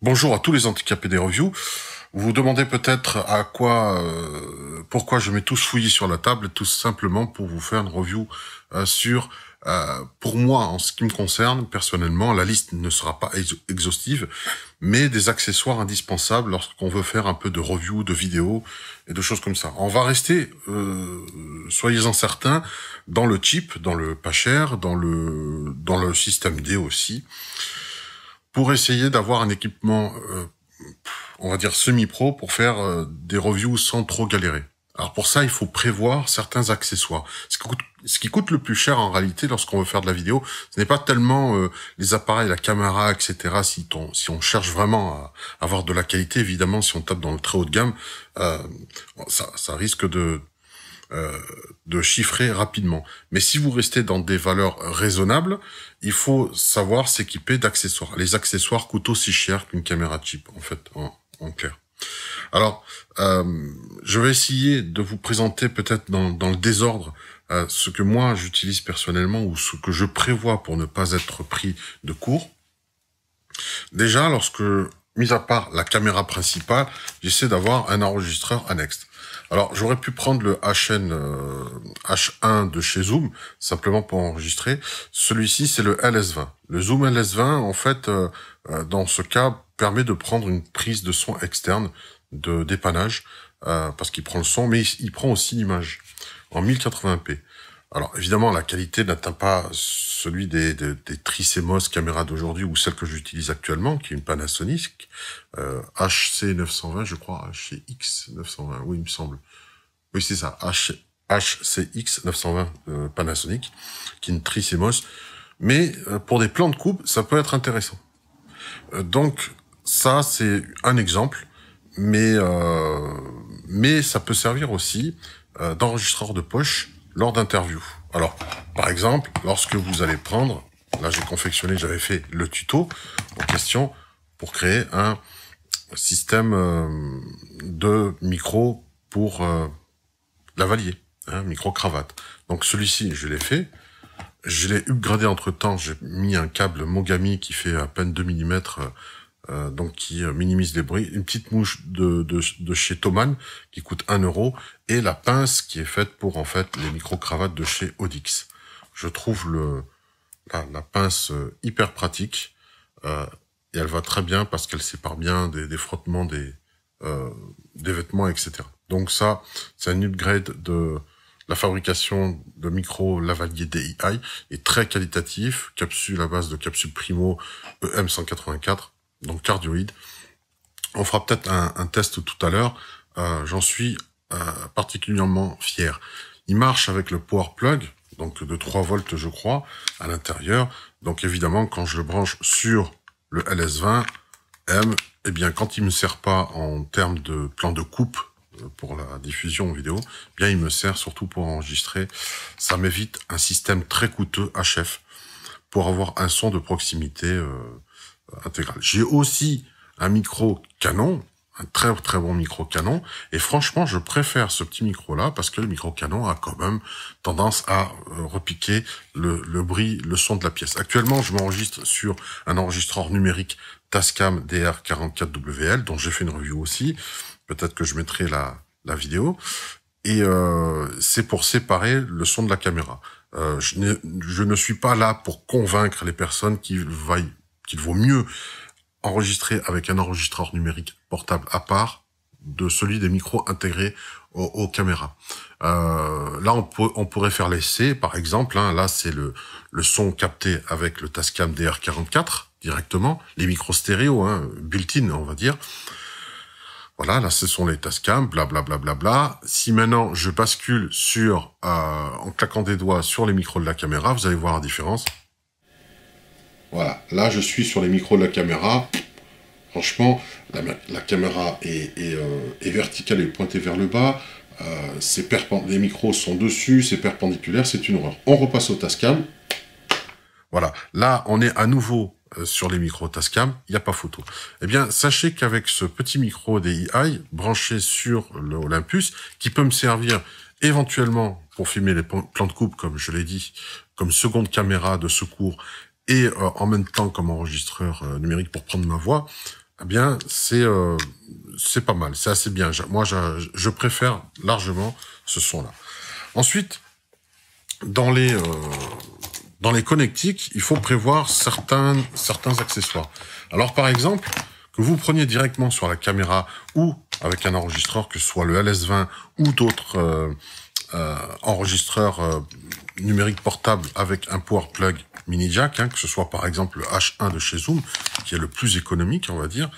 Bonjour à tous les handicapés des reviews. Vous vous demandez peut-être pourquoi je mets tout ce fouillis sur la table, tout simplement pour vous faire une review sur, pour moi, en ce qui me concerne, personnellement, la liste ne sera pas exhaustive, mais des accessoires indispensables lorsqu'on veut faire un peu de review, de vidéos et de choses comme ça. On va rester, soyez-en certains, dans le cheap, dans le pas cher, dans le système D aussi, pour essayer d'avoir un équipement, on va dire semi-pro, pour faire des reviews sans trop galérer. Alors pour ça, il faut prévoir certains accessoires. Ce qui coûte le plus cher en réalité lorsqu'on veut faire de la vidéo, ce n'est pas tellement les appareils, la caméra, etc. Si on cherche vraiment à avoir de la qualité, évidemment, si on tape dans le très haut de gamme, ça risque de chiffrer rapidement. Mais si vous restez dans des valeurs raisonnables, il faut savoir s'équiper d'accessoires. Les accessoires coûtent aussi cher qu'une caméra cheap, en fait, en clair. Alors, je vais essayer de vous présenter peut-être dans le désordre ce que moi j'utilise personnellement ou ce que je prévois pour ne pas être pris de court. Déjà, mis à part la caméra principale, j'essaie d'avoir un enregistreur annexe. Alors, j'aurais pu prendre le H1 de chez Zoom, simplement pour enregistrer. Celui-ci, c'est le LS20. Le Zoom LS20, en fait, dans ce cas, permet de prendre une prise de son externe de dépannage, parce qu'il prend le son, mais il prend aussi l'image en 1080p. Alors, évidemment, la qualité n'atteint pas celui des Tricemos caméras d'aujourd'hui ou celle que j'utilise actuellement, qui est une Panasonic, HC920, je crois, HCX920, oui, il me semble. Oui, c'est ça, HCX920 Panasonic, qui est une Tricemos. Mais pour des plans de coupe, ça peut être intéressant. Donc, ça, c'est un exemple, mais ça peut servir aussi d'enregistreur de poche lors d'interviews. Alors, par exemple, lorsque vous allez prendre, là j'avais fait le tuto en question pour créer un système de micro pour lavalier, micro-cravate. Donc celui-ci, je l'ai fait. Je l'ai upgradé entre-temps, j'ai mis un câble Mogami qui fait à peine 2 mm, donc qui minimise les bruits, une petite mouche de chez Thomann qui coûte 1 euro, et la pince qui est faite pour en fait les micro-cravates de chez Audix. Je trouve la pince hyper pratique, et elle va très bien parce qu'elle sépare bien des frottements des vêtements, etc. Donc ça, c'est un upgrade de la fabrication de micro lavalier DII est très qualitatif, capsule à base de capsule Primo EM184, donc cardioïde. On fera peut-être un test tout à l'heure, j'en suis particulièrement fier. Il marche avec le power plug, donc de 3 volts je crois, à l'intérieur. Donc évidemment, quand je le branche sur le LS20M, eh bien quand il me sert pas en termes de plan de coupe, pour la diffusion vidéo, bien il me sert surtout pour enregistrer. Ça m'évite un système très coûteux HF pour avoir un son de proximité intégral. J'ai aussi un micro Canon, un très très bon micro Canon, et franchement je préfère ce petit micro là parce que le micro Canon a quand même tendance à repiquer le bruit, le son de la pièce. Actuellement je m'enregistre sur un enregistreur numérique Tascam DR44WL dont j'ai fait une review aussi. Peut-être que je mettrai la vidéo. Et c'est pour séparer le son de la caméra. Je ne suis pas là pour convaincre les personnes qu'il vaut mieux enregistrer avec un enregistreur numérique portable à part de celui des micros intégrés aux caméras. Là, on pourrait faire l'essai, par exemple. Là, c'est le son capté avec le Tascam DR44 directement, les micros stéréo, built-in, on va dire. Voilà, là, ce sont les Tascam, blablabla. Si maintenant, je bascule en claquant des doigts sur les micros de la caméra, vous allez voir la différence. Voilà, là, je suis sur les micros de la caméra. Franchement, la caméra est verticale et pointée vers le bas. Les micros sont dessus, c'est perpendiculaire, c'est une horreur. On repasse au Tascam. Voilà, là, on est à nouveau sur les micros Tascam, il n'y a pas photo. Eh bien, sachez qu'avec ce petit micro DII branché sur le Olympus, qui peut me servir éventuellement pour filmer les plans de coupe, comme je l'ai dit, comme seconde caméra de secours, et en même temps comme enregistreur numérique pour prendre ma voix, eh bien, c'est pas mal, c'est assez bien. Moi, je préfère largement ce son-là. Ensuite, dans les connectiques, il faut prévoir certains accessoires. Alors, par exemple, que vous preniez directement sur la caméra ou avec un enregistreur, que ce soit le LS20 ou d'autres enregistreurs numériques portables avec un power plug mini jack, que ce soit par exemple le H1 de chez Zoom, qui est le plus économique, on va dire,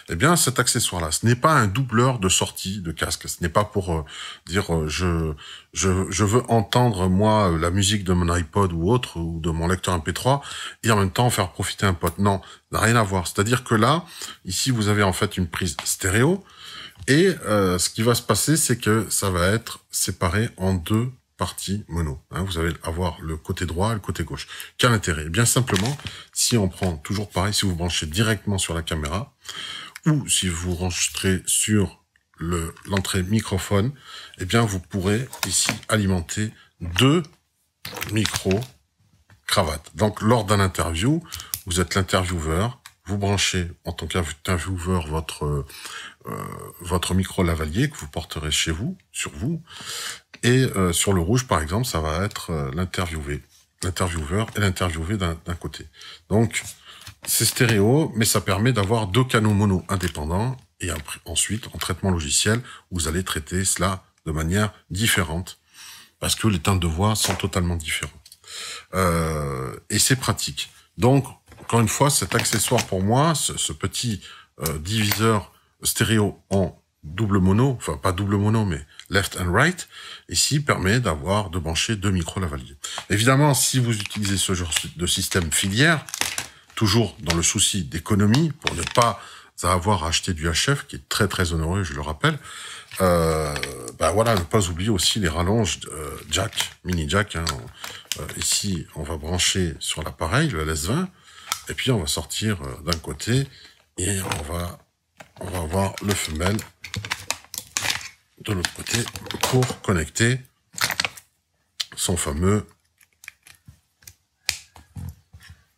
eh bien cet accessoire-là, ce n'est pas un doubleur de sortie de casque, ce n'est pas pour dire je veux entendre moi la musique de mon iPod ou autre, ou de mon lecteur MP3, et en même temps faire profiter un pote. Non, ça n'a rien à voir. C'est-à-dire que là, ici vous avez en fait une prise stéréo, et ce qui va se passer, c'est que ça va être séparé en deux partie mono. Vous allez avoir le côté droit et le côté gauche. Quel intérêt? Bien simplement, si on prend toujours pareil, si vous branchez directement sur la caméra, ou si vous enregistrez sur l'entrée microphone, eh bien vous pourrez ici alimenter deux micros cravates. Donc lors d'un interview, vous êtes l'intervieweur, vous branchez en tant qu'intervieweur votre micro lavalier que vous porterez chez vous, sur vous, et sur le rouge, par exemple, ça va être l'intervieweur et l'interviewé d'un côté. Donc, c'est stéréo, mais ça permet d'avoir deux canaux mono indépendants, et ensuite, en traitement logiciel, vous allez traiter cela de manière différente, parce que les teintes de voix sont totalement différentes. Et c'est pratique. Donc, encore une fois, cet accessoire pour moi, ce petit diviseur stéréo en double mono, enfin pas double mono, mais left and right, ici permet de brancher deux micros lavaliers. Évidemment, si vous utilisez ce genre de système filière, toujours dans le souci d'économie, pour ne pas avoir à acheter du HF, qui est très très onéreux, je le rappelle, voilà, ne pas oublier aussi les rallonges jack, mini jack. Ici, on va brancher sur l'appareil, le LS20, et puis on va sortir d'un côté, et on va avoir le femelle de l'autre côté pour connecter son fameux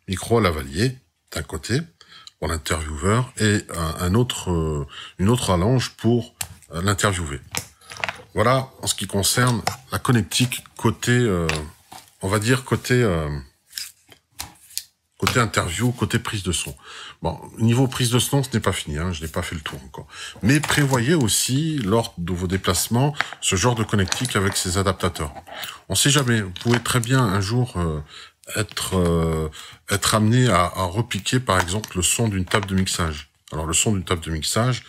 micro lavalier d'un côté pour l'intervieweur et une autre rallonge pour l'interviewé. Voilà en ce qui concerne la connectique côté, on va dire côté interview, côté prise de son. Bon, niveau prise de son, ce n'est pas fini, je n'ai pas fait le tour encore. Mais prévoyez aussi, lors de vos déplacements, ce genre de connectique avec ces adaptateurs. On sait jamais, vous pouvez très bien un jour être amené à repiquer, par exemple, le son d'une table de mixage. Alors, le son d'une table de mixage,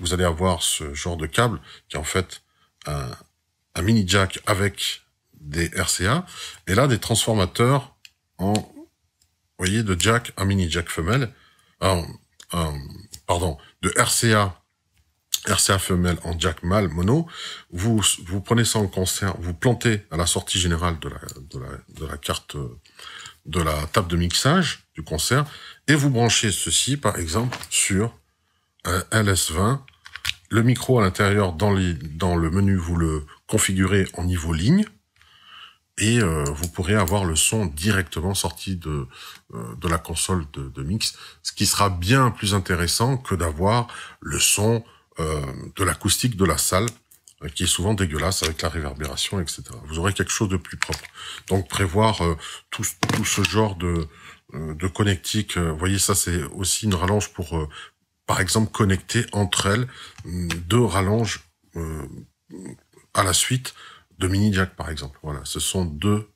vous allez avoir ce genre de câble qui est en fait un mini jack avec des RCA, et là, des transformateurs de jack à mini jack femelle, de RCA femelle en jack mâle mono. Vous prenez ça en concert, vous plantez à la sortie générale de la carte de la table de mixage du concert, et vous branchez ceci par exemple sur un LS20. Le micro à l'intérieur dans le menu, vous le configurez en niveau ligne, et vous pourrez avoir le son directement sorti de la console de mix, ce qui sera bien plus intéressant que d'avoir le son de l'acoustique de la salle, qui est souvent dégueulasse avec la réverbération, etc. Vous aurez quelque chose de plus propre. Donc prévoir tout ce genre de connectique, vous voyez, ça c'est aussi une rallonge pour, par exemple, connecter entre elles deux rallonges à la suite de mini jack, par exemple. Voilà, ce sont deux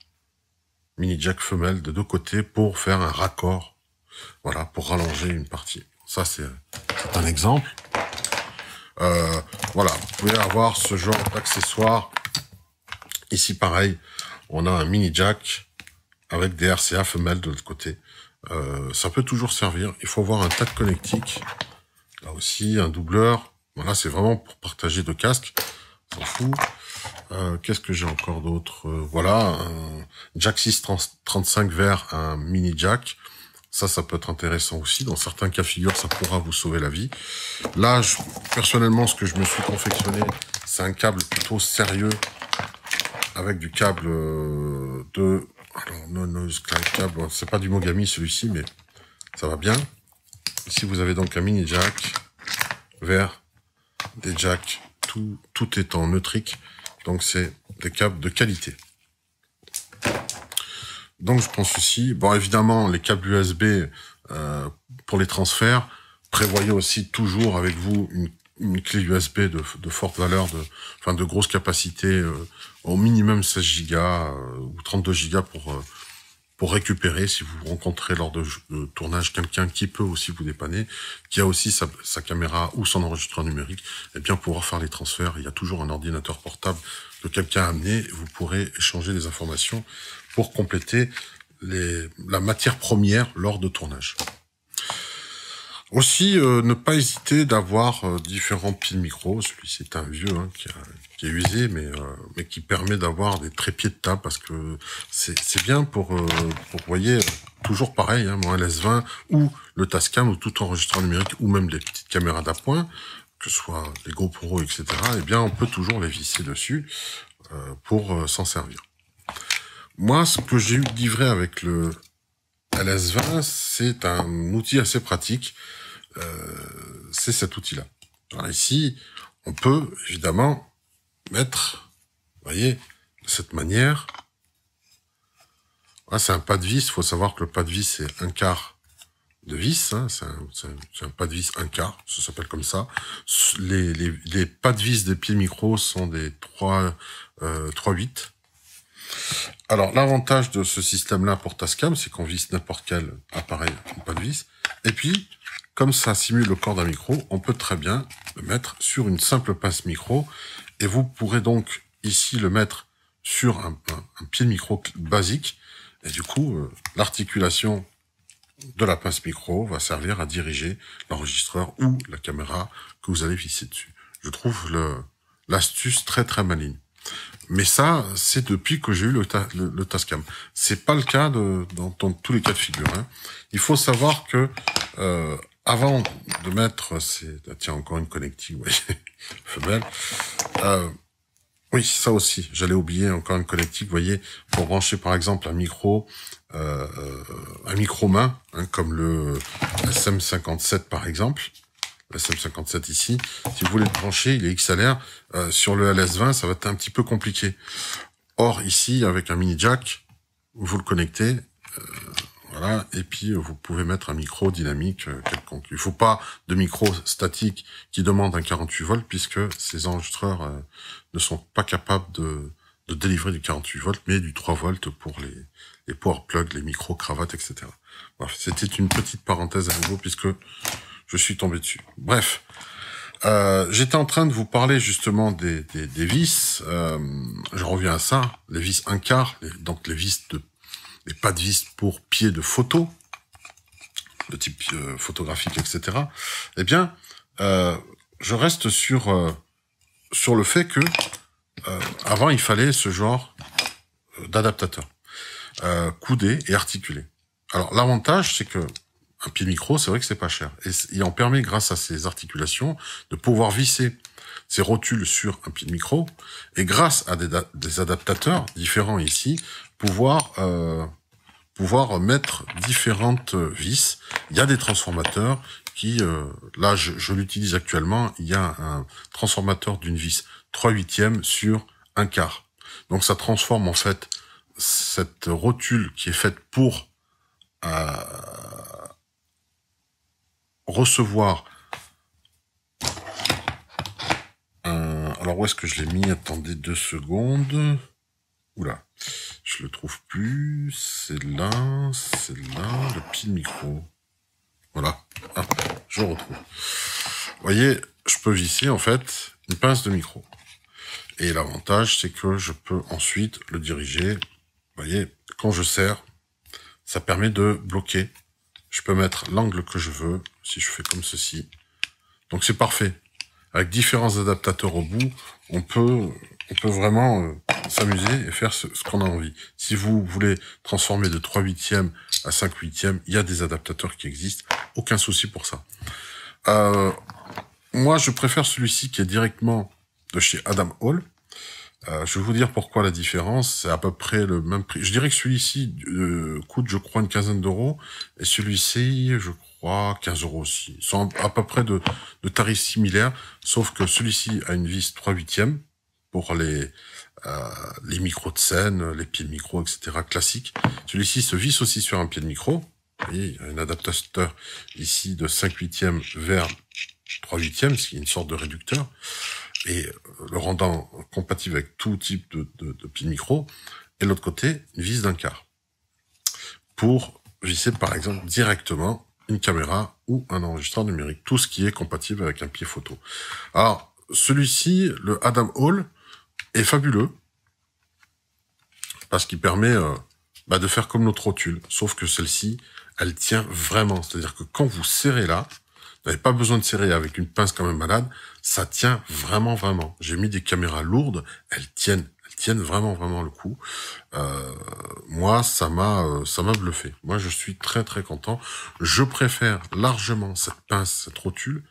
mini jack femelles de deux côtés pour faire un raccord, voilà, pour rallonger une partie. Ça, c'est un exemple. Voilà, vous pouvez avoir ce genre d'accessoire. Ici, pareil, on a un mini jack avec des RCA femelles de l'autre côté. Ça peut toujours servir. Il faut avoir un tas de connectiques. Là aussi, un doubleur. Voilà, c'est vraiment pour partager deux casques. S'en fout. Qu'est-ce que j'ai encore d'autre? Voilà, un jack 635 vers un mini jack. Ça peut être intéressant aussi. Dans certains cas de figure, ça pourra vous sauver la vie. Là, personnellement, ce que je me suis confectionné, c'est un câble plutôt sérieux avec du câble alors, non, câble, c'est pas du Mogami celui-ci, mais ça va bien. Ici, vous avez donc un mini jack vert, des jacks, tout est en neutrique, donc c'est des câbles de qualité. Donc je prends ceci. Bon, évidemment, les câbles USB pour les transferts, prévoyez aussi toujours avec vous une clé USB de forte valeur, de grosse capacité, au minimum 16 Go ou 32 Go pour récupérer, si vous rencontrez lors de tournage quelqu'un qui peut aussi vous dépanner, qui a aussi sa caméra ou son enregistreur numérique, et bien pouvoir faire les transferts. Il y a toujours un ordinateur portable que quelqu'un a amené, vous pourrez échanger des informations pour compléter la matière première lors de tournage. Aussi, ne pas hésiter d'avoir différents pieds de micro. Celui-ci est un vieux qui est usé, mais qui permet d'avoir des trépieds de table parce que c'est bien pour vous voyez, toujours pareil, mon LS20 ou le Tascam ou tout enregistreur numérique ou même les petites caméras d'appoint, que ce soit les GoPro, etc. Eh bien, on peut toujours les visser dessus pour s'en servir. Moi, ce que j'ai eu livré avec le LS20, c'est un outil assez pratique. C'est cet outil-là. Alors ici, on peut évidemment mettre, vous voyez, de cette manière. Là, c'est un pas de vis. Il faut savoir que le pas de vis, c'est un quart de vis. C'est un pas de vis un quart. Ça s'appelle comme ça. Les pas de vis des pieds micro sont des 3/8. Alors, l'avantage de ce système-là pour Tascam, c'est qu'on visse n'importe quel appareil en pas de vis. Et puis, comme ça simule le corps d'un micro, on peut très bien le mettre sur une simple pince micro. Et vous pourrez donc ici le mettre sur un pied de micro basique. Et du coup, l'articulation de la pince micro va servir à diriger l'enregistreur ou la caméra que vous allez visser dessus. Je trouve l'astuce très très maligne. Mais ça, c'est depuis que j'ai eu le Tascam. C'est pas le cas dans tous les cas de figure. Il faut savoir que avant de mettre tiens, encore une connectique, vous voyez, femelle. Oui, ça aussi, j'allais oublier encore une connectique, vous voyez, pour brancher par exemple un micro main, comme le SM57 par exemple. Le SM57 ici, si vous voulez le brancher, il est XLR. Sur le LS20, ça va être un petit peu compliqué. Or, ici, avec un mini jack, vous le connectez, voilà, et puis vous pouvez mettre un micro dynamique quelconque. Il ne faut pas de micro statique qui demande un 48 volts, puisque ces enregistreurs ne sont pas capables de délivrer du 48 volts, mais du 3 volts pour les power plugs, les micros, cravates, etc. Bref, c'était une petite parenthèse à nouveau, puisque je suis tombé dessus. Bref, j'étais en train de vous parler justement des vis. Je reviens à ça, les vis un quart, donc les pas de vis pour pied de photo, de type photographique, etc. Eh bien, je reste sur le fait que avant il fallait ce genre d'adaptateur, coudé et articulé. Alors l'avantage, c'est que un pied de micro, c'est vrai que c'est pas cher. Et il en permet, grâce à ces articulations, de pouvoir visser ces rotules sur un pied de micro, et grâce à des adaptateurs différents ici, pouvoir mettre différentes vis. Il y a des transformateurs qui, là, je l'utilise actuellement, il y a un transformateur d'une vis 3/8 sur un quart. Donc ça transforme en fait cette rotule qui est faite pour recevoir alors où est-ce que je l'ai mis? Attendez 2 secondes. Oula, je le trouve plus. C'est là, le pied de micro. Voilà, je le retrouve. Vous voyez, je peux visser en fait une pince de micro. Et l'avantage, c'est que je peux ensuite le diriger. Vous voyez, quand je serre, ça permet de bloquer. Je peux mettre l'angle que je veux, si je fais comme ceci. Donc c'est parfait. Avec différents adaptateurs au bout, on peut vraiment s'amuser et faire ce qu'on a envie. Si vous voulez transformer de 3/8 à 5/8, il y a des adaptateurs qui existent. Aucun souci pour ça. Moi, je préfère celui-ci qui est directement de chez Adam Hall. Je vais vous dire pourquoi la différence. C'est à peu près le même prix. Je dirais que celui-ci coûte, je crois, une quinzaine d'euros. Et celui-ci, je crois, 15 euros aussi. Ils sont à peu près de tarifs similaires. Sauf que celui-ci a une vis 3/8 pour les micros de scène, les pieds de micro, etc. classiques. Celui-ci se visse aussi sur un pied de micro. Vous voyez, il y a un adaptateur ici de 5/8 vers 3/8, ce qui est une sorte de réducteur, et le rendant compatible avec tout type de pied de micro. Et de l'autre côté, une vis d'1/4 pour visser par exemple directement une caméra ou un enregistreur numérique, tout ce qui est compatible avec un pied photo. Alors, celui-ci, le Adam Hall, est fabuleux parce qu'il permet de faire comme notre rotule, sauf que celle-ci, elle tient vraiment. C'est-à-dire que quand vous serrez là, vous n'avez pas besoin de serrer avec une pince comme un malade, ça tient vraiment, vraiment. J'ai mis des caméras lourdes, elles tiennent vraiment, vraiment le coup. Moi, ça m'a bluffé. Moi, je suis très, très content. Je préfère largement cette pince, cette rotule,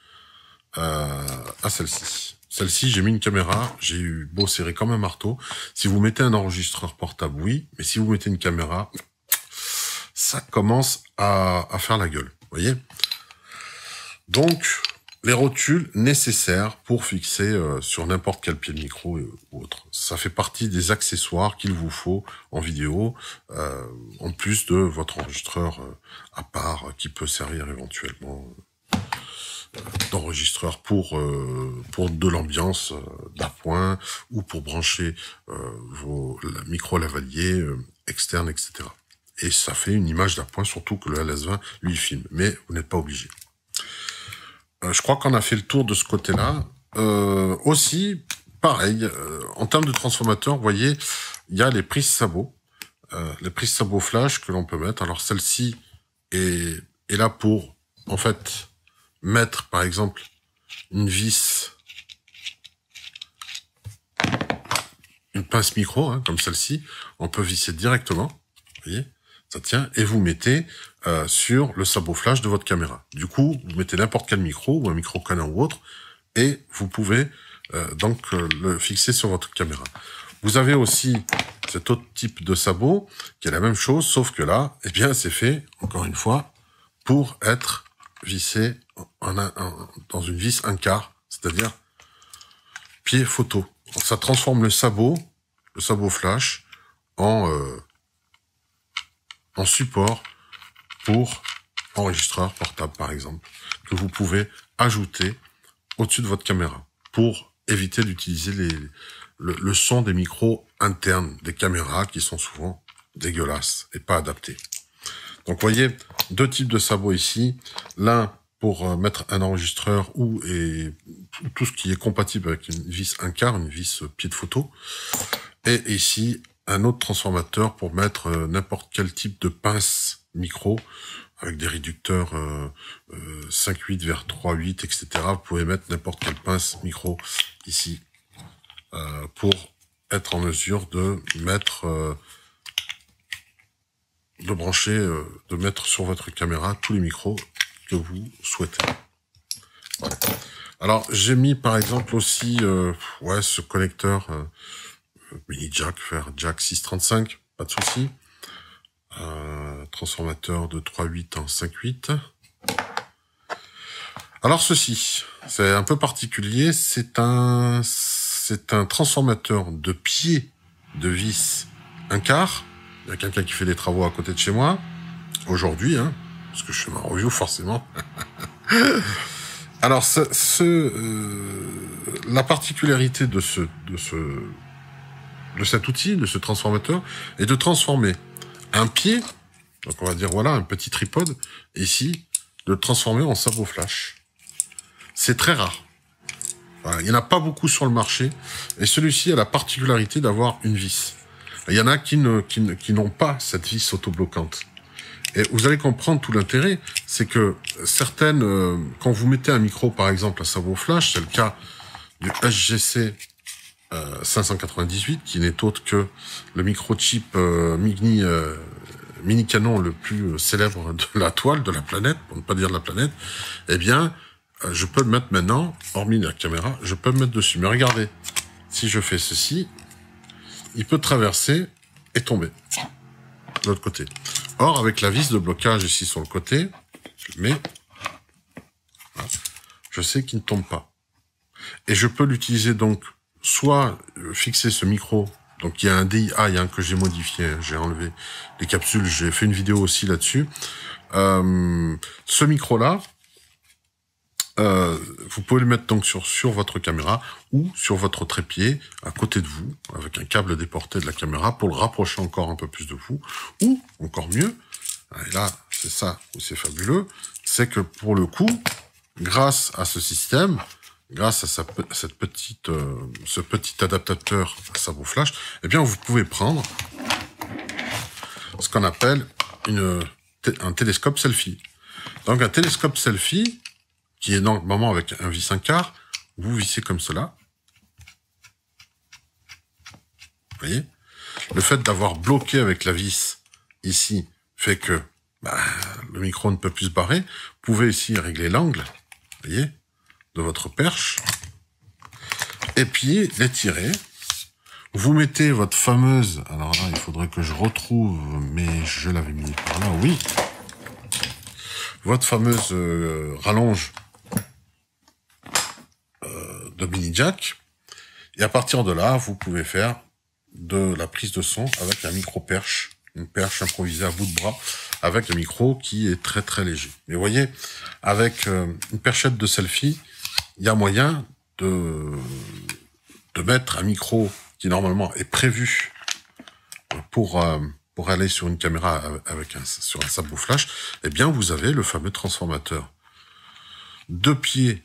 à celle-ci. Celle-ci, j'ai mis une caméra, j'ai eu beau serrer comme un marteau. Si vous mettez un enregistreur portable, oui, mais si vous mettez une caméra, ça commence à faire la gueule, vous voyez. Donc, les rotules nécessaires pour fixer sur n'importe quel pied de micro ou autre. Ça fait partie des accessoires qu'il vous faut en vidéo, en plus de votre enregistreur à part, qui peut servir éventuellement d'enregistreur pour de l'ambiance d'appoint ou pour brancher vos micro lavaliers externes, etc. Et ça fait une image d'appoint, surtout que le LS20 lui filme, mais vous n'êtes pas obligé. Je crois qu'on a fait le tour de ce côté-là. Aussi, pareil, en termes de transformateur, vous voyez, il y a les prises sabots, les prises sabots flash que l'on peut mettre. Alors celle-ci est là pour, en fait, mettre, par exemple, une vis, une pince micro, hein, comme celle-ci. On peut visser directement, vous voyez, ça tient, et vous mettez sur le sabot flash de votre caméra. Du coup, vous mettez n'importe quel micro, ou un micro Canon ou autre, et vous pouvez donc le fixer sur votre caméra. Vous avez aussi cet autre type de sabot, qui est la même chose, sauf que là, eh bien, c'est fait, encore une fois, pour être vissé dans une vis 1/4, c'est-à-dire pied photo. Donc, ça transforme le sabot flash, en support pour enregistreur portable, par exemple, que vous pouvez ajouter au-dessus de votre caméra pour éviter d'utiliser le son des micros internes des caméras qui sont souvent dégueulasses et pas adaptés. Donc, vous voyez, deux types de sabots ici. L'un pour mettre un enregistreur et tout ce qui est compatible avec une vis 1/4, une vis pied de photo. Et ici, un autre transformateur pour mettre n'importe quel type de pince micro avec des réducteurs 5/8 vers 3/8, etc. Vous pouvez mettre n'importe quelle pince micro ici pour être en mesure de mettre, de brancher, de mettre sur votre caméra tous les micros que vous souhaitez. Voilà. Alors, j'ai mis par exemple aussi ce connecteur mini jack, vers jack 635, pas de souci. Transformateur de 3/8 en 5/8. Alors ceci, c'est un peu particulier, c'est un transformateur de pied de vis 1/4. Il y a quelqu'un qui fait des travaux à côté de chez moi, aujourd'hui, hein, parce que je fais ma review forcément. Alors, la particularité de cet outil, de ce transformateur, est de transformer un pied, donc on va dire voilà, un petit tripode, ici, de le transformer en sabot flash. C'est très rare. Voilà, il n'y en a pas beaucoup sur le marché, et celui-ci a la particularité d'avoir une vis. Il y en a qui n'ont pas cette vis autobloquante. Et vous allez comprendre tout l'intérêt, c'est que certaines, quand vous mettez un micro, par exemple, à sabot flash, c'est le cas du SGC 598, qui n'est autre que le microchip mini canon le plus célèbre de la toile, de la planète, pour ne pas dire de la planète, eh bien, je peux le mettre maintenant, hormis la caméra, je peux le mettre dessus. Mais regardez, si je fais ceci, il peut traverser et tomber de l'autre côté. Or, avec la vis de blocage ici sur le côté, je le mets, voilà, je sais qu'il ne tombe pas. Et je peux l'utiliser donc, soit fixer ce micro, donc il y a un DII que j'ai modifié, j'ai enlevé les capsules, j'ai fait une vidéo aussi là-dessus. Ce micro-là, vous pouvez le mettre donc sur votre caméra ou sur votre trépied à côté de vous, avec un câble déporté de la caméra pour le rapprocher encore un peu plus de vous, ou encore mieux, et là c'est ça où c'est fabuleux, c'est que pour le coup, grâce à ce système, grâce à ce petit adaptateur à sabot flash, eh bien vous pouvez prendre ce qu'on appelle un télescope selfie. Donc un télescope selfie, qui est normalement avec un vis 1/4, vous vissez comme cela. Vous voyez? Le fait d'avoir bloqué avec la vis ici fait que le micro ne peut plus se barrer. Vous pouvez ici régler l'angle, vous voyez, de votre perche. Et puis l'étirer. Vous mettez votre fameuse... Alors là, il faudrait que je retrouve, mais je l'avais mis par là, oui. Votre fameuse rallonge de mini jack, et à partir de là, vous pouvez faire de la prise de son avec un micro perche, une perche improvisée à bout de bras, avec un micro qui est très très léger. Mais vous voyez, avec une perchette de selfie, il y a moyen de mettre un micro qui normalement est prévu pour aller sur une caméra sur un sabot flash. Eh bien, vous avez le fameux transformateur. 2 pieds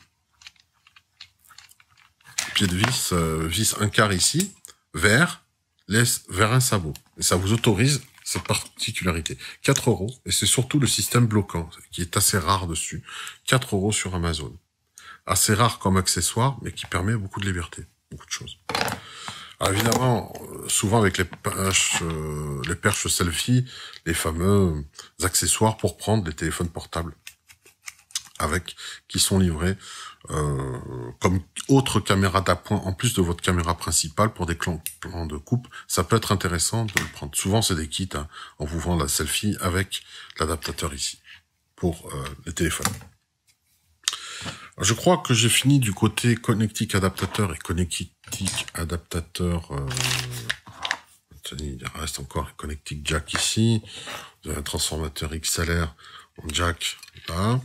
de vis, vis 1/4 ici, vers un sabot. Et ça vous autorise cette particularité. 4 €, et c'est surtout le système bloquant, qui est assez rare dessus. 4 € sur Amazon. Assez rare comme accessoire, mais qui permet beaucoup de liberté, beaucoup de choses. Alors évidemment, souvent avec les perches selfie, les fameux accessoires pour prendre des téléphones portables, qui sont livrés comme autre caméra d'appoint en plus de votre caméra principale pour des plans de coupe. Ça peut être intéressant de le prendre. Souvent c'est des kits, hein, on vous vend la selfie avec l'adaptateur ici pour les téléphones. Alors, je crois que j'ai fini du côté connectique adaptateur et connectique adaptateur. Il reste encore un connectique jack ici. Vous avez un transformateur XLR en jack là.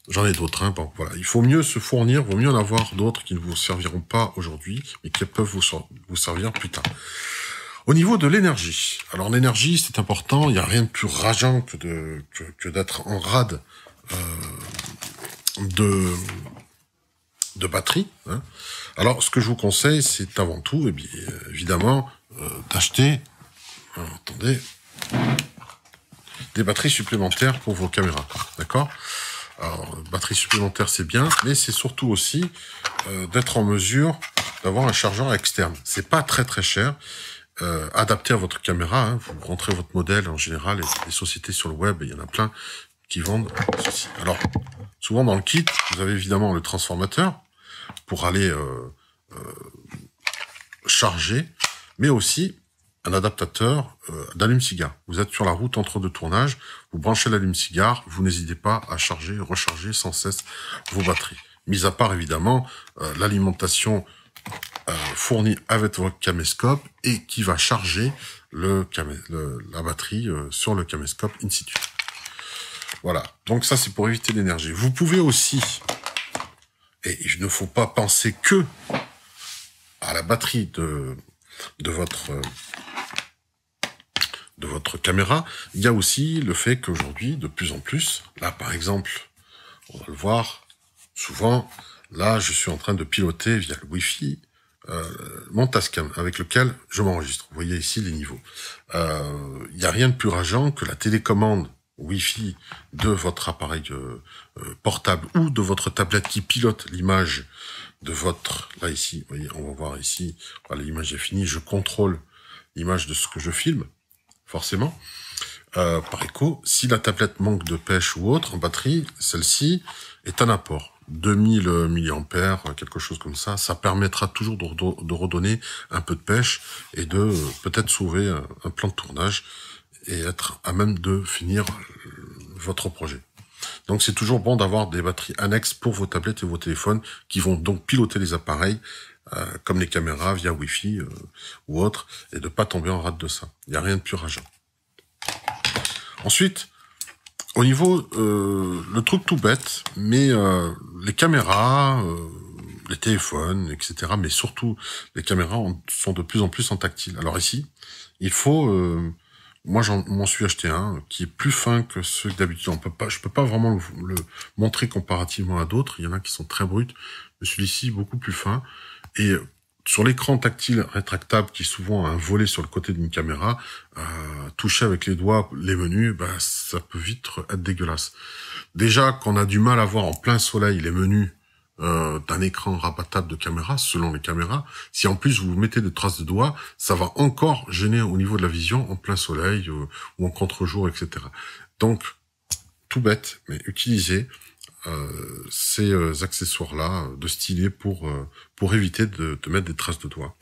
J'en ai d'autres, hein. Bon, voilà. Il faut mieux se fournir, vaut mieux en avoir d'autres qui ne vous serviront pas aujourd'hui, mais qui peuvent vous servir plus tard. Au niveau de l'énergie. Alors, l'énergie, c'est important. Il n'y a rien de plus rageant que d'être en rade, de batterie, hein. Alors, ce que je vous conseille, c'est avant tout, eh bien, évidemment, d'acheter, attendez, des batteries supplémentaires pour vos caméras, d'accord? Alors, batterie supplémentaire, c'est bien, mais c'est surtout aussi d'être en mesure d'avoir un chargeur externe. C'est pas très très cher, adapté à votre caméra, hein. Vous rentrez votre modèle, en général, et les sociétés sur le web, il y en a plein qui vendent ceci. Alors, souvent dans le kit, vous avez évidemment le transformateur pour aller charger, mais aussi un adaptateur d'allume-cigare. Vous êtes sur la route entre deux tournages, vous branchez l'allume-cigare, vous n'hésitez pas à charger et recharger sans cesse vos batteries. Mis à part, évidemment, l'alimentation fournie avec votre caméscope et qui va charger la batterie sur le caméscope in situ. Voilà, donc ça c'est pour éviter l'énergie. Vous pouvez aussi, et il ne faut pas penser que à la batterie de votre caméra, il y a aussi le fait qu'aujourd'hui, de plus en plus, là par exemple, on va le voir souvent, là je suis en train de piloter via le Wi-Fi mon Tascam avec lequel je m'enregistre. Vous voyez ici les niveaux. Il n'y a rien de plus rageant que la télécommande Wi-Fi de votre appareil portable ou de votre tablette qui pilote l'image de votre... Là ici, vous voyez, on va voir ici, voilà, l'image est finie, je contrôle l'image de ce que je filme, forcément. Par écho, si la tablette manque de pêche ou autre en batterie, celle-ci est un apport. 2000 milliampères, quelque chose comme ça. Ça permettra toujours de redonner un peu de pêche et de peut-être sauver un plan de tournage et être à même de finir votre projet. Donc c'est toujours bon d'avoir des batteries annexes pour vos tablettes et vos téléphones qui vont donc piloter les appareils comme les caméras via Wi-Fi ou autre, et de pas tomber en rate de ça. Il n'y a rien de plus rageant. Ensuite, au niveau, le truc tout bête, mais les caméras, les téléphones, etc., mais surtout les caméras sont de plus en plus en tactile. Alors ici, il faut... moi, m'en suis acheté un qui est plus fin que ceux d'habitude. Je peux pas vraiment le montrer comparativement à d'autres. Il y en a qui sont très bruts, mais celui-ci beaucoup plus fin. Et sur l'écran tactile rétractable, qui souvent a un volet sur le côté d'une caméra, toucher avec les doigts les menus, ça peut vite être dégueulasse. Déjà qu'on a du mal à voir en plein soleil les menus d'un écran rabattable de caméra, selon les caméras, si en plus vous mettez des traces de doigts, ça va encore gêner au niveau de la vision en plein soleil ou en contre-jour, etc. Donc, tout bête, mais utilisez ces accessoires-là de stylet pour éviter de mettre des traces de doigts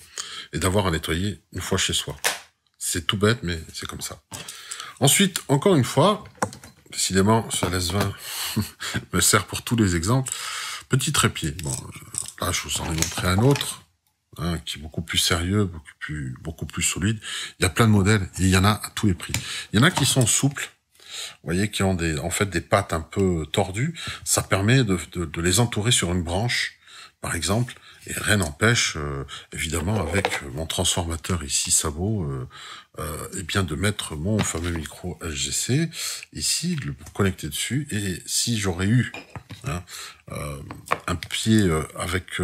et d'avoir à nettoyer une fois chez soi. C'est tout bête, mais c'est comme ça. Ensuite, encore une fois, décidément, ce LS20 me sert pour tous les exemples. Petit trépied. Bon, là, je vous en ai montré un autre, qui est beaucoup plus sérieux, beaucoup plus solide. Il y a plein de modèles et il y en a à tous les prix. Il y en a qui sont souples, vous voyez, qui ont en fait des pattes un peu tordues. Ça permet de les entourer sur une branche, par exemple, et rien n'empêche, évidemment, avec mon transformateur ici, sabot, eh bien de mettre mon fameux micro SGC ici, de le connecter dessus, et si j'aurais eu un pied avec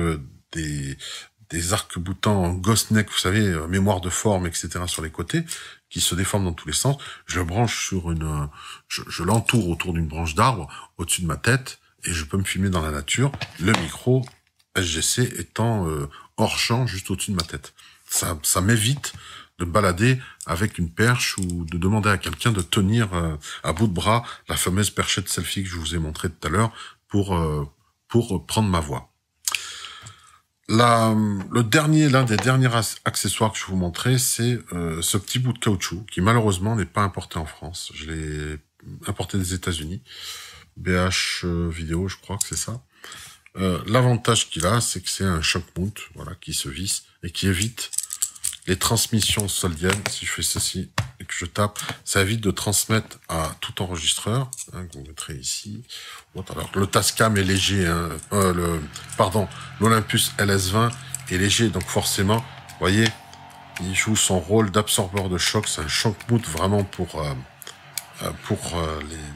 des arcs-boutants en ghost neck, vous savez, mémoire de forme, etc. sur les côtés, qui se déforment dans tous les sens, je le branche sur je l'entoure autour d'une branche d'arbre, au-dessus de ma tête, et je peux me filmer dans la nature, le micro SGC étant hors champ, juste au-dessus de ma tête. Ça m'évite de me balader avec une perche ou de demander à quelqu'un de tenir à bout de bras la fameuse perchette selfie que je vous ai montrée tout à l'heure pour prendre ma voix. L'un des derniers accessoires que je vous montrais, c'est ce petit bout de caoutchouc qui malheureusement n'est pas importé en France. Je l'ai importé des États-Unis. BH vidéo, je crois que c'est ça. L'avantage qu'il a, c'est que c'est un shock mount, voilà, qui se visse et qui évite les transmissions soldiennes. Si je fais ceci et que je tape, ça évite de transmettre à tout enregistreur, que vous mettrez ici. Alors, le Tascam est léger, l'Olympus LS20 est léger, donc forcément, vous voyez, il joue son rôle d'absorbeur de choc. C'est un shock mount vraiment pour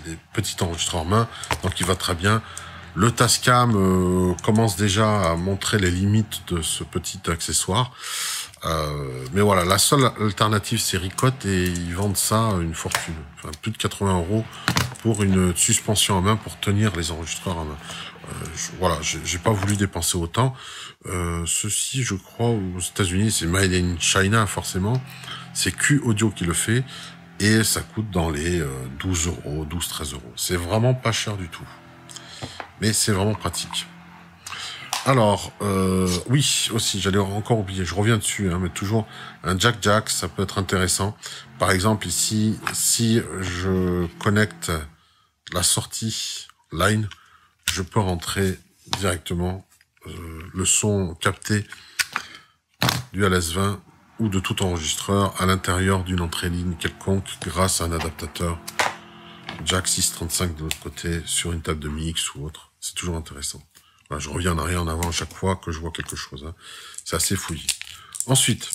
les petits enregistreurs main, donc il va très bien. Le Tascam commence déjà à montrer les limites de ce petit accessoire. Mais voilà, la seule alternative, c'est Ricoh, et ils vendent ça une fortune. Enfin, plus de 80 € pour une suspension à main pour tenir les enregistreurs à main. Voilà, j'ai pas voulu dépenser autant. Ceci, je crois, aux États-Unis, c'est Made in China, forcément. C'est Q Audio qui le fait. Et ça coûte dans les 12 €, 12-13 €. C'est vraiment pas cher du tout. Mais c'est vraiment pratique. Alors, oui, aussi, j'allais encore oublier, je reviens dessus, mais toujours un jack, ça peut être intéressant. Par exemple, ici, si je connecte la sortie line, je peux rentrer directement le son capté du LS20 ou de tout enregistreur à l'intérieur d'une entrée ligne quelconque grâce à un adaptateur jack 635 de l'autre côté sur une table de mix ou autre. C'est toujours intéressant. Voilà, je reviens en arrière, en avant à chaque fois que je vois quelque chose. C'est assez fouillis. Ensuite,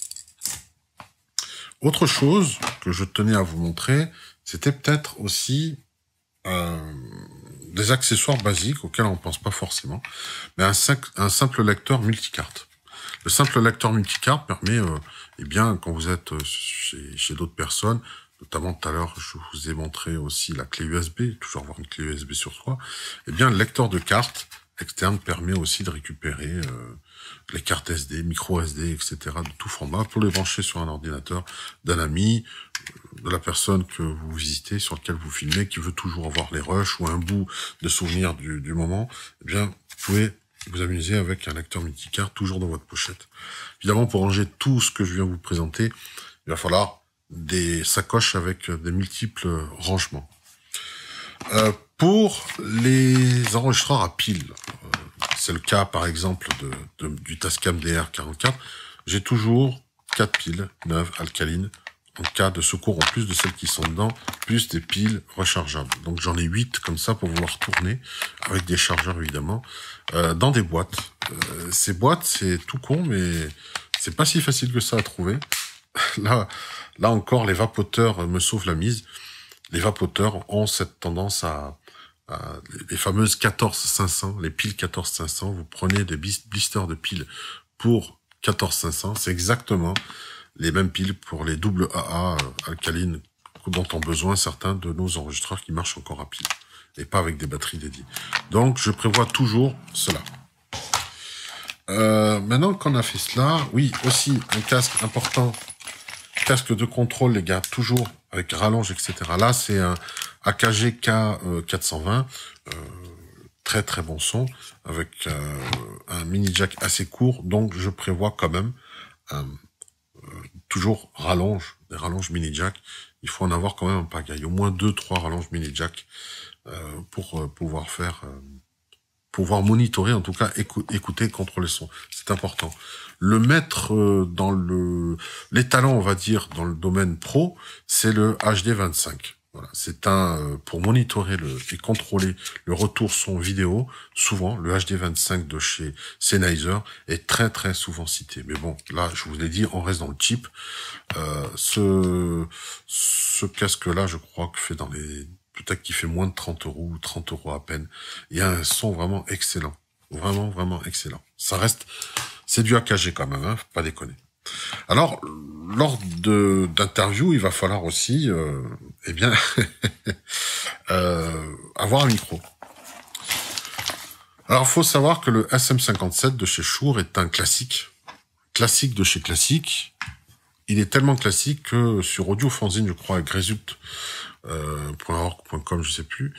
autre chose que je tenais à vous montrer, c'était peut-être aussi des accessoires basiques auxquels on ne pense pas forcément, mais un simple lecteur multicarte. Le simple lecteur multicarte permet, eh bien, quand vous êtes chez d'autres personnes, notamment tout à l'heure, je vous ai montré aussi la clé USB, toujours avoir une clé USB sur soi, eh bien, le lecteur de cartes externe permet aussi de récupérer les cartes SD, micro SD, etc. de tout format pour les brancher sur un ordinateur d'un ami de la personne que vous visitez, sur lequel vous filmez, qui veut toujours avoir les rushs ou un bout de souvenir du moment, eh bien, vous pouvez vous amuser avec un lecteur multicarte toujours dans votre pochette. Évidemment, pour ranger tout ce que je viens vous présenter, il va falloir des sacoches avec des multiples rangements. Pour les enregistreurs à pile, c'est le cas par exemple du Tascam DR44, j'ai toujours 4 piles neuves alcalines en cas de secours, en plus de celles qui sont dedans, plus des piles rechargeables. Donc j'en ai 8 comme ça pour pouvoir tourner, avec des chargeurs évidemment, dans des boîtes. Ces boîtes, c'est tout con, mais c'est pas si facile que ça à trouver. Là encore, les vapoteurs me sauvent la mise. Les vapoteurs ont cette tendance à les fameuses 14500, les piles 14500, vous prenez des blisters de piles pour 14500, c'est exactement les mêmes piles pour les double AA alcalines dont ont besoin certains de nos enregistreurs qui marchent encore à pile et pas avec des batteries dédiées. Donc je prévois toujours cela. Maintenant qu'on a fait cela, oui, aussi un casque important, casque de contrôle les gars, toujours avec rallonge, etc. Là c'est un AKG K420, très très bon son, avec un mini jack assez court, donc je prévois quand même toujours des rallonges mini jack. Il faut en avoir quand même un pagaille, au moins 2-3 rallonges mini jack pour pouvoir monitorer, en tout cas écouter, contrôler le son. C'est important. Le mettre dans l'étalon, on va dire, dans le domaine pro, c'est le HD25. Voilà, c'est pour monitorer et contrôler le retour son vidéo. Souvent, le HD25 de chez Sennheiser est très très souvent cité. Mais bon, là, je vous l'ai dit, on reste dans le cheap. Ce casque-là, je crois que fait peut-être qu'il fait moins de 30 euros ou 30 euros à peine. Il y a un son vraiment excellent. Vraiment, vraiment excellent. C'est du AKG quand même, hein, faut pas déconner. Alors, lors d'interviews, il va falloir aussi, eh bien, avoir un micro. Alors, faut savoir que le SM57 de chez Shure est un classique de chez classique. Il est tellement classique que sur Audiofanzine, je crois, Gresult, .org.com, je sais plus,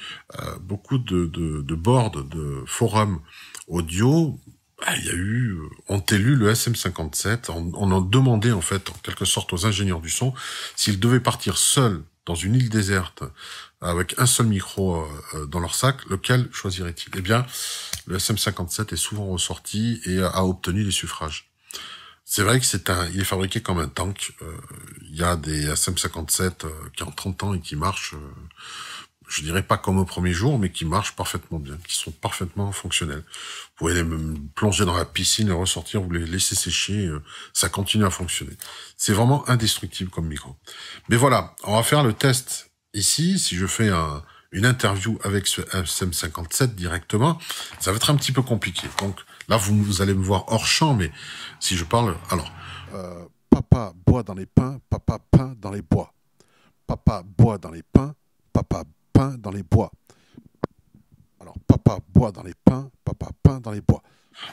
beaucoup de boards, de forums audio, ont élu le SM57, on en demandait en fait, en quelque sorte, aux ingénieurs du son, s'ils devaient partir seuls dans une île déserte, avec un seul micro dans leur sac, lequel choisiraient-ils? Eh bien, le SM57 est souvent ressorti et a obtenu les suffrages. C'est vrai que il est fabriqué comme un tank. Il y a des SM57 qui ont 30 ans et qui marchent, je dirais pas comme au premier jour, mais qui marchent parfaitement bien, qui sont parfaitement fonctionnels. Vous pouvez les plonger dans la piscine et ressortir, vous les laissez sécher, ça continue à fonctionner. C'est vraiment indestructible comme micro. Mais voilà, on va faire le test ici. Si je fais une interview avec ce SM57 directement, ça va être un petit peu compliqué. Donc là, vous allez me voir hors champ, mais si je parle... Alors, papa boit dans les pins, papa peint dans les bois. Papa boit dans les pins, papa peint dans les bois. Alors, papa boit dans les pins, papa peint dans les bois.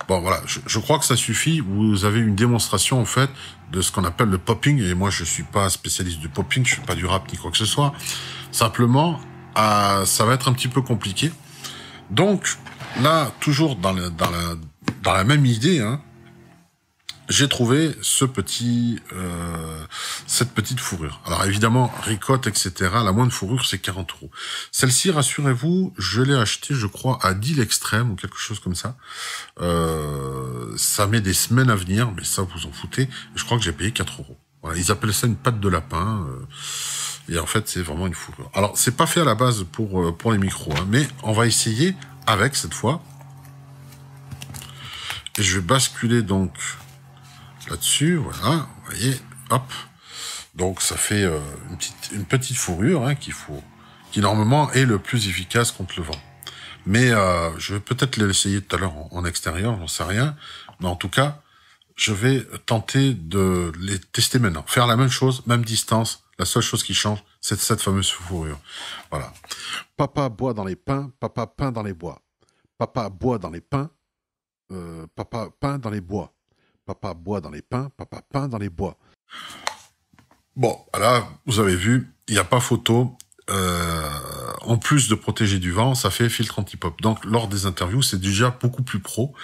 Bon, voilà, je crois que ça suffit. Vous avez une démonstration, en fait, de ce qu'on appelle le popping. Et moi, je suis pas spécialiste du popping, je suis pas du rap ni quoi que ce soit. Simplement, ça va être un petit peu compliqué. Donc, là, toujours dans la même idée, hein, j'ai trouvé cette petite fourrure. Alors évidemment, ricotte, etc. La moindre fourrure, c'est 40 euros. Celle-ci, rassurez-vous, je l'ai achetée, je crois, à Deal Extrême ou quelque chose comme ça. Ça met des semaines à venir, mais ça, vous en foutez. Je crois que j'ai payé 4 euros. Voilà, ils appellent ça une patte de lapin. Et en fait, c'est vraiment une fourrure. Alors, c'est pas fait à la base pour les micros, hein, mais on va essayer avec cette fois. Et je vais basculer donc là-dessus, voilà, vous voyez, hop. Donc ça fait une petite fourrure hein, qui normalement est le plus efficace contre le vent. Mais je vais peut-être l'essayer tout à l'heure en extérieur, j'en sais rien. Mais en tout cas, je vais tenter de les tester maintenant. Faire la même chose, même distance. La seule chose qui change, c'est cette fameuse fourrure. Voilà. Papa boit dans les pins, papa peint dans les bois. Papa boit dans les pins, papa peint dans les bois. Papa boit dans les pins, papa peint dans les bois. Bon, là, vous avez vu, il n'y a pas photo. En plus de protéger du vent, ça fait filtre anti-pop. Donc, lors des interviews, c'est déjà beaucoup plus pro.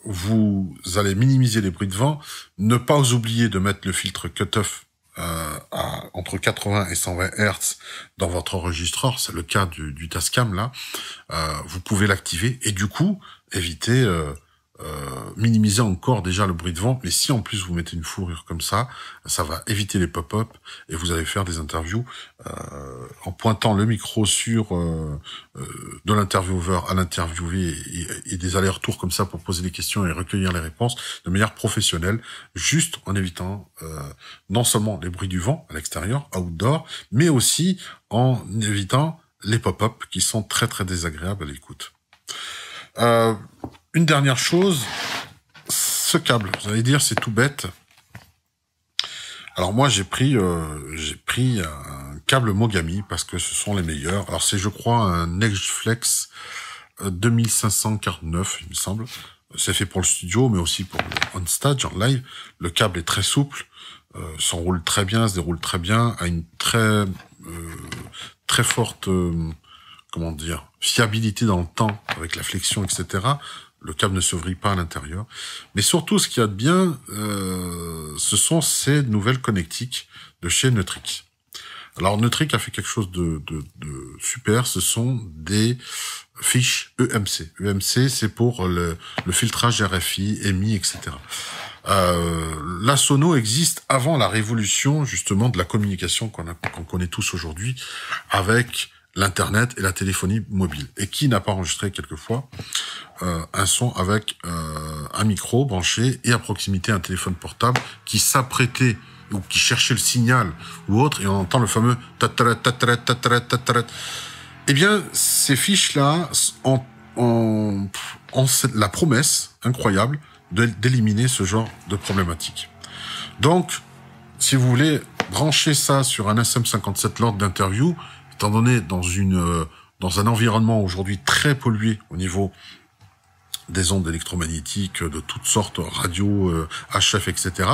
Vous allez minimiser les bruits de vent. Ne pas oublier de mettre le filtre cut-off entre 80 et 120 Hz dans votre enregistreur. C'est le cas du Tascam, là. Vous pouvez l'activer et du coup, éviter... minimiser encore déjà le bruit de vent, mais si en plus vous mettez une fourrure comme ça va éviter les pop-up et vous allez faire des interviews en pointant le micro sur de l'intervieweur à l'interviewé et des allers-retours comme ça pour poser des questions et recueillir les réponses de manière professionnelle, juste en évitant non seulement les bruits du vent à l'extérieur, outdoor, mais aussi en évitant les pop-up qui sont très très désagréables à l'écoute. Une dernière chose, ce câble, vous allez dire c'est tout bête. Alors moi j'ai pris un câble Mogami parce que ce sont les meilleurs. Alors c'est je crois un Edgeflex 2549 il me semble. C'est fait pour le studio mais aussi pour le on-stage, en live. Le câble est très souple, s'enroule très bien, se déroule très bien, a une très forte comment dire, fiabilité dans le temps avec la flexion, etc. Le câble ne se vrille pas à l'intérieur. Mais surtout, ce qu'il y a de bien, ce sont ces nouvelles connectiques de chez Neutric. Alors, Neutric a fait quelque chose de super. Ce sont des fiches EMC. EMC, c'est pour le filtrage RFI, EMI, etc. La Sono existe avant la révolution, justement, de la communication qu'on connaît tous aujourd'hui avec l'Internet et la téléphonie mobile. Et qui n'a pas enregistré quelquefois un son avec un micro branché et à proximité un téléphone portable qui s'apprêtait ou qui cherchait le signal ou autre et on entend le fameux tatarat, tatarat, tatarat, tatarat. Eh bien, ces fiches-là ont la promesse incroyable d'éliminer ce genre de problématique. Donc, si vous voulez brancher ça sur un SM57 lors d'interview, étant donné dans un environnement aujourd'hui très pollué au niveau des ondes électromagnétiques de toutes sortes, radio, HF, etc.,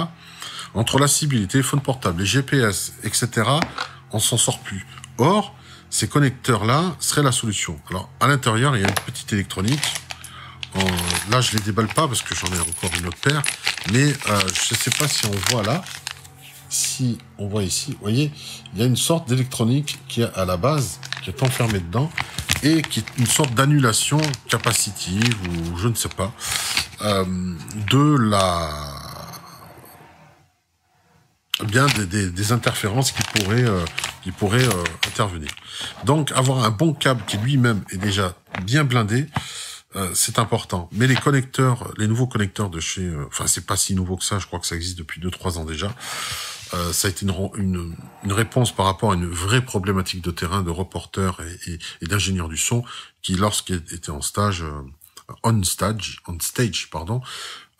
entre la cible, les téléphones portables, les GPS, etc., on s'en sort plus. Or, ces connecteurs-là seraient la solution. Alors, à l'intérieur, il y a une petite électronique. Là, je les déballe pas parce que j'en ai encore une autre paire. Mais je ne sais pas si on voit là. Si on voit ici, vous voyez, il y a une sorte d'électronique qui est à la base, qui est enfermée dedans, et qui est une sorte d'annulation capacitive, ou je ne sais pas, des interférences qui pourraient intervenir. Donc, avoir un bon câble qui lui-même est déjà bien blindé, c'est important. Mais les connecteurs, les nouveaux connecteurs de chez... enfin, c'est pas si nouveau que ça, je crois que ça existe depuis 2-3 ans déjà. Ça a été une réponse par rapport à une vraie problématique de terrain de reporters et d'ingénieurs du son qui, lorsqu'ils étaient en stage, on stage,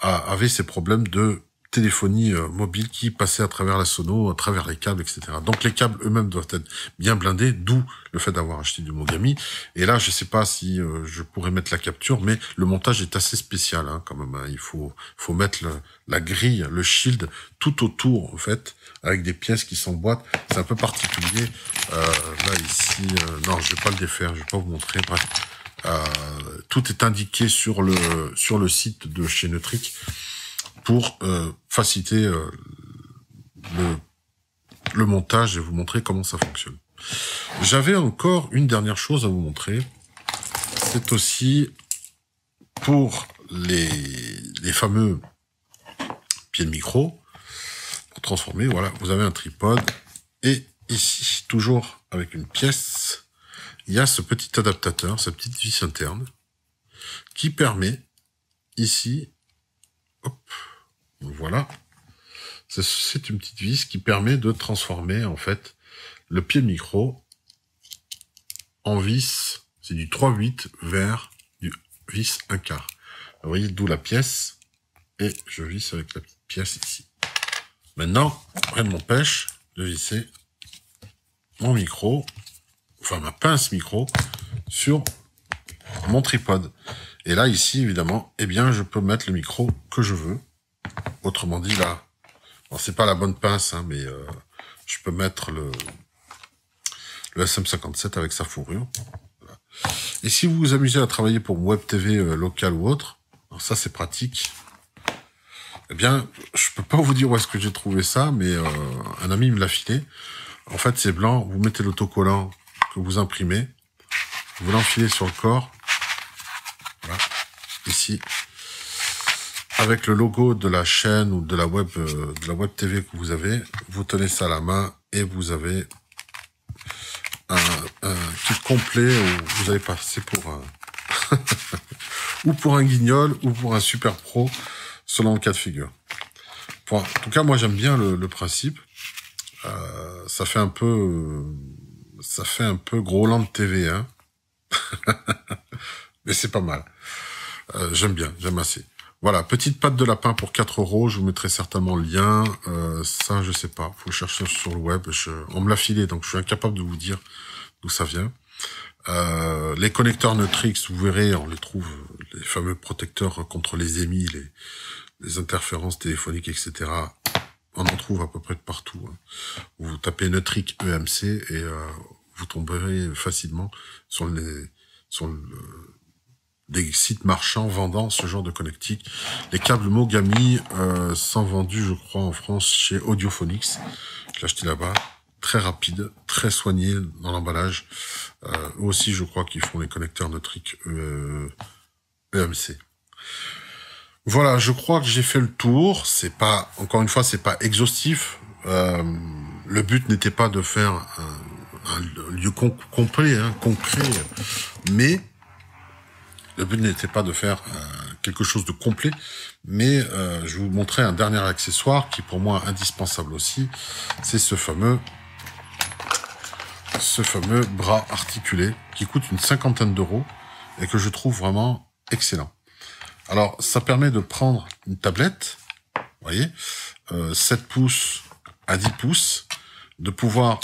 avait ces problèmes de téléphonie mobile qui passait à travers la sono, à travers les câbles, etc. Donc les câbles eux-mêmes doivent être bien blindés, d'où le fait d'avoir acheté du Mogami. Et là, je sais pas si je pourrais mettre la capture, mais le montage est assez spécial quand même. Il faut mettre la grille, le shield tout autour, en fait, avec des pièces qui s'emboîtent. C'est un peu particulier. Là, ici, non, je vais pas le défaire, je vais pas vous montrer. Bref. Tout est indiqué sur le site de chez Neutric pour faciliter le montage et vous montrer comment ça fonctionne. J'avais encore une dernière chose à vous montrer. C'est aussi pour les fameux pieds de micro. Pour transformer, voilà, vous avez un tripode. Et ici, toujours avec une pièce, il y a ce petit adaptateur, cette petite vis interne, qui permet, ici, hop, voilà, c'est une petite vis qui permet de transformer, en fait, le pied de micro en vis, c'est du 3/8 vers du vis 1/4. Vous voyez, d'où la pièce, et je visse avec la petite pièce ici. Maintenant, rien ne m'empêche de visser mon micro, enfin ma pince micro, sur mon tripode. Et là, ici, évidemment, eh bien, je peux mettre le micro que je veux. Autrement dit, là, Alors, c'est pas la bonne pince, hein, mais je peux mettre le SM57 avec sa fourrure. Voilà. Et si vous vous amusez à travailler pour Web TV local ou autre, alors ça c'est pratique. Eh bien, je peux pas vous dire où est-ce que j'ai trouvé ça, mais un ami me l'a filé. En fait, c'est blanc. Vous mettez l'autocollant que vous imprimez, vous l'enfilez sur le corps, voilà, ici, avec le logo de la chaîne ou de la web TV que vous avez. Vous tenez ça à la main et vous avez un kit complet où vous allez passer pour un ou pour un guignol ou pour un super pro, selon le cas de figure. En tout cas, moi j'aime bien le principe. Ça fait un peu Groland TV, hein. Mais c'est pas mal. J'aime bien, j'aime assez. Voilà, petite pâte de lapin pour 4 €. Je vous mettrai certainement le lien. Ça, je sais pas. Faut chercher sur le web. On me l'a filé, donc je suis incapable de vous dire d'où ça vient. Les connecteurs Neutrix, vous verrez, on les trouve, les fameux protecteurs contre les émis, les interférences téléphoniques, etc. On en trouve à peu près de partout. Hein. Vous tapez Neutrix EMC et vous tomberez facilement sur des sites marchands vendant ce genre de connectique. Les câbles Mogami sont vendus, je crois, en France chez Audiophonics. Je l'ai acheté là-bas. Très rapide, très soigné dans l'emballage. Eux aussi, je crois qu'ils font les connecteurs Neutrix EMC. Voilà, je crois que j'ai fait le tour. C'est pas, encore une fois, c'est pas exhaustif. Le but n'était pas de faire un lieu complet, hein, concret, mais le but n'était pas de faire quelque chose de complet, mais je vais vous montrer un dernier accessoire qui est pour moi indispensable aussi. C'est ce fameux bras articulé qui coûte une 50aine d'euros et que je trouve vraiment excellent. Alors, ça permet de prendre une tablette, vous voyez, 7 pouces à 10 pouces, de pouvoir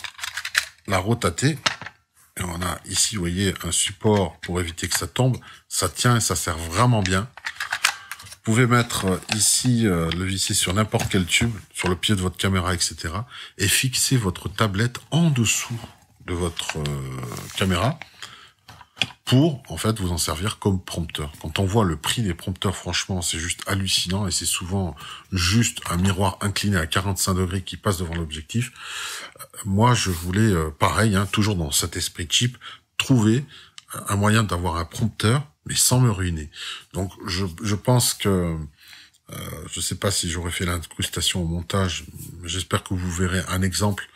la rotater. Et on a ici, vous voyez, un support pour éviter que ça tombe. Ça tient et ça sert vraiment bien. Vous pouvez mettre ici, le visser sur n'importe quel tube, sur le pied de votre caméra, etc. Et fixer votre tablette en dessous de votre caméra pour, en fait, vous en servir comme prompteur. Quand on voit le prix des prompteurs, franchement, c'est juste hallucinant et c'est souvent juste un miroir incliné à 45 degrés qui passe devant l'objectif. Moi, je voulais, pareil, hein, toujours dans cet esprit cheap, trouver un moyen d'avoir un prompteur, mais sans me ruiner. Donc, je pense que je sais pas si j'aurais fait l'incrustation au montage, mais j'espère que vous verrez un exemple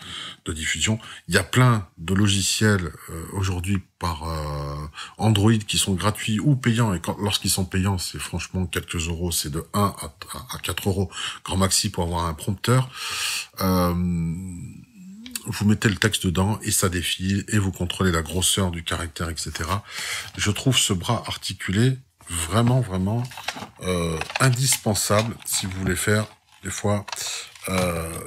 de diffusion. Il y a plein de logiciels aujourd'hui par Android qui sont gratuits ou payants, et lorsqu'ils sont payants, c'est franchement quelques euros, c'est de 1 à 4 euros grand maxi pour avoir un prompteur. Vous mettez le texte dedans et ça défile et vous contrôlez la grosseur du caractère, etc. Je trouve ce bras articulé vraiment indispensable si vous voulez faire des fois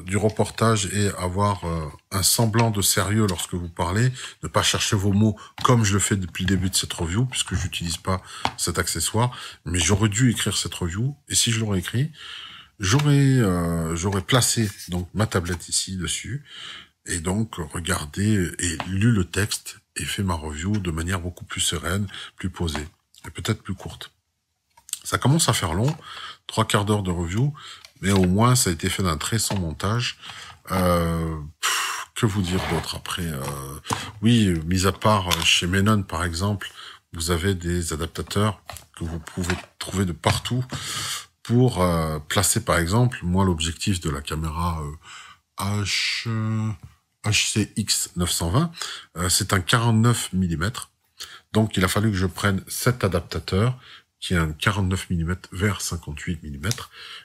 du reportage et avoir un semblant de sérieux lorsque vous parlez, ne pas chercher vos mots comme je le fais depuis le début de cette review puisque j'utilise pas cet accessoire, mais j'aurais dû écrire cette review et si je l'aurais écrit, j'aurais placé donc ma tablette ici dessus et donc regardé et lu le texte et fait ma review de manière beaucoup plus sereine, plus posée et peut-être plus courte. Ça commence à faire long, 3/4 d'heure de review, mais au moins ça a été fait d'un très sans montage. Que vous dire d'autre après oui, mis à part chez Menon par exemple, vous avez des adaptateurs que vous pouvez trouver de partout pour placer par exemple, moi l'objectif de la caméra HCX 920, c'est un 49 mm. Donc, il a fallu que je prenne cet adaptateur, qui est un 49 mm vers 58 mm,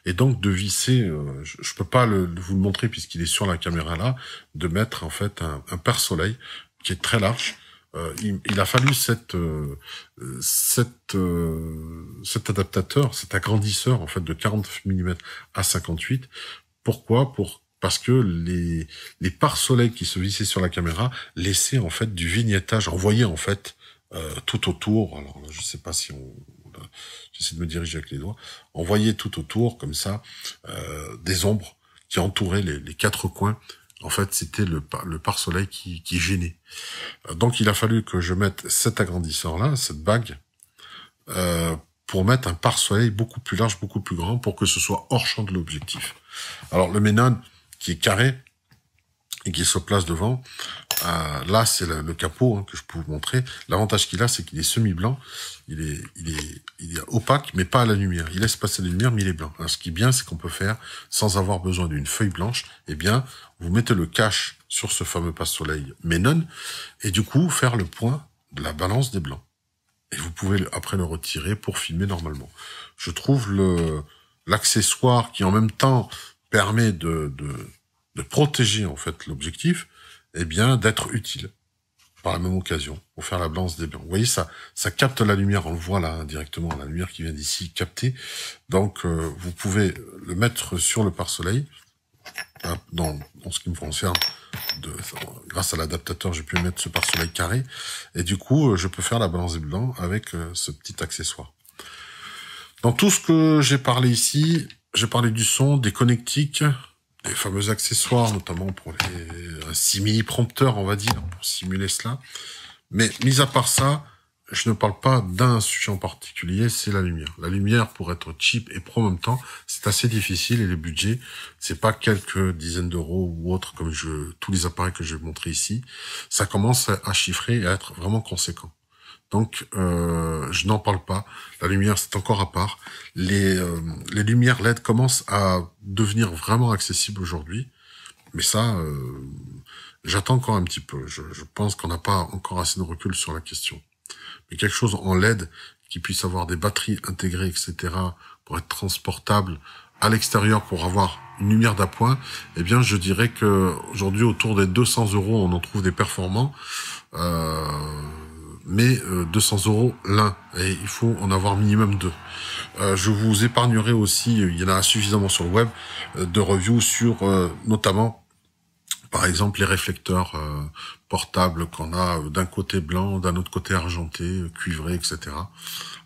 et donc de visser, je peux pas vous le montrer puisqu'il est sur la caméra là, de mettre en fait un pare-soleil qui est très large. Il a fallu cet adaptateur, cet agrandisseur en fait de 49 mm à 58. Pourquoi? Parce que les pare-soleils qui se vissaient sur la caméra laissaient en fait du vignettage, envoyaient en fait tout autour. Alors je sais pas si j'essaie de me diriger avec les doigts. Envoyaient tout autour comme ça des ombres qui entourait les quatre coins. En fait, c'était le pare-soleil qui gênait. Donc, il a fallu que je mette cet agrandisseur-là, cette bague, pour mettre un pare-soleil beaucoup plus large, beaucoup plus grand, pour que ce soit hors champ de l'objectif. Alors, le Menon, qui est carré, et qui se place devant, là, c'est le capot que je peux vous montrer. L'avantage qu'il a, c'est qu'il est semi-blanc, il est opaque, mais pas à la lumière. Il laisse passer la lumière, mais il est blanc. Alors, ce qui est bien, c'est qu'on peut faire, sans avoir besoin d'une feuille blanche, eh bien, vous mettez le cache sur ce fameux passe-soleil Menon, et du coup, faire le point de la balance des blancs. Et vous pouvez après le retirer pour filmer normalement. Je trouve l'accessoire qui en même temps permet de protéger en fait l'objectif, eh bien d'être utile par la même occasion pour faire la balance des blancs. Vous voyez, ça capte la lumière, on le voit là directement, la lumière qui vient d'ici captée. Donc vous pouvez le mettre sur le pare-soleil. Dans ce qui me concerne, grâce à l'adaptateur, j'ai pu mettre ce pare-soleil carré, et du coup, je peux faire la balance des blancs avec ce petit accessoire. Dans tout ce que j'ai parlé ici, j'ai parlé du son, des connectiques, des fameux accessoires, notamment pour un simili-prompteur, on va dire, pour simuler cela. Mais, mis à part ça, je ne parle pas d'un sujet en particulier, c'est la lumière. La lumière, pour être cheap et pro en même temps, c'est assez difficile, et les budgets, c'est pas quelques dizaines d'euros ou autres, comme tous les appareils que je vais montrer ici. Ça commence à chiffrer et à être vraiment conséquent. Donc, je n'en parle pas. La lumière, c'est encore à part. Les lumières LED commencent à devenir vraiment accessibles aujourd'hui. Mais ça, j'attends encore un petit peu. Je pense qu'on n'a pas encore assez de recul sur la question. Mais quelque chose en LED qui puisse avoir des batteries intégrées, etc., pour être transportable à l'extérieur, pour avoir une lumière d'appoint, eh bien, je dirais que aujourd'hui, autour des 200 €, on en trouve des performants. Mais 200 € l'un, et il faut en avoir minimum deux. Je vous épargnerai aussi, il y en a suffisamment sur le web, de reviews sur notamment, par exemple, les réflecteurs portables qu'on a d'un côté blanc, d'un autre côté argenté, cuivré, etc.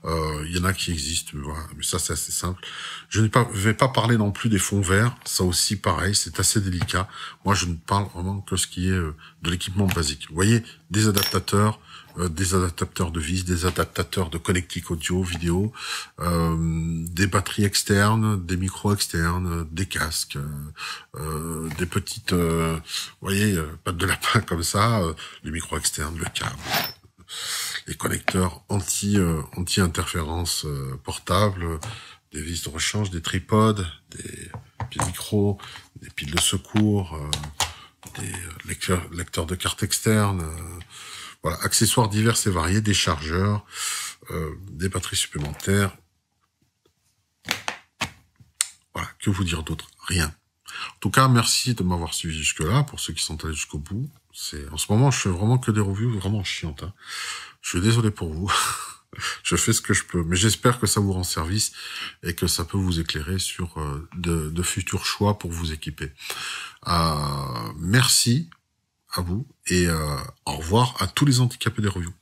Il y en a qui existent, mais voilà, mais ça c'est assez simple. Je ne vais pas parler non plus des fonds verts, ça aussi pareil, c'est assez délicat. Moi je ne parle vraiment que ce qui est de l'équipement basique. Vous voyez, des adaptateurs de vis, des adaptateurs de connectique audio, vidéo, des batteries externes, des micros externes, des casques, des petites, vous voyez, pattes de lapin comme ça, les micros externes, le câble, les connecteurs anti-interférence portables, des vis de rechange, des tripodes, des piles micro, des piles de secours, des lecteurs de cartes externes, voilà, accessoires divers et variés, des chargeurs, des batteries supplémentaires. Voilà, que vous dire d'autre? Rien. En tout cas, merci de m'avoir suivi jusque-là, pour ceux qui sont allés jusqu'au bout. En ce moment, je fais vraiment que des reviews vraiment chiantes. Je suis désolé pour vous. Je fais ce que je peux, mais j'espère que ça vous rend service et que ça peut vous éclairer sur de futurs choix pour vous équiper. Merci à vous et au revoir à tous les handicapés des reviews.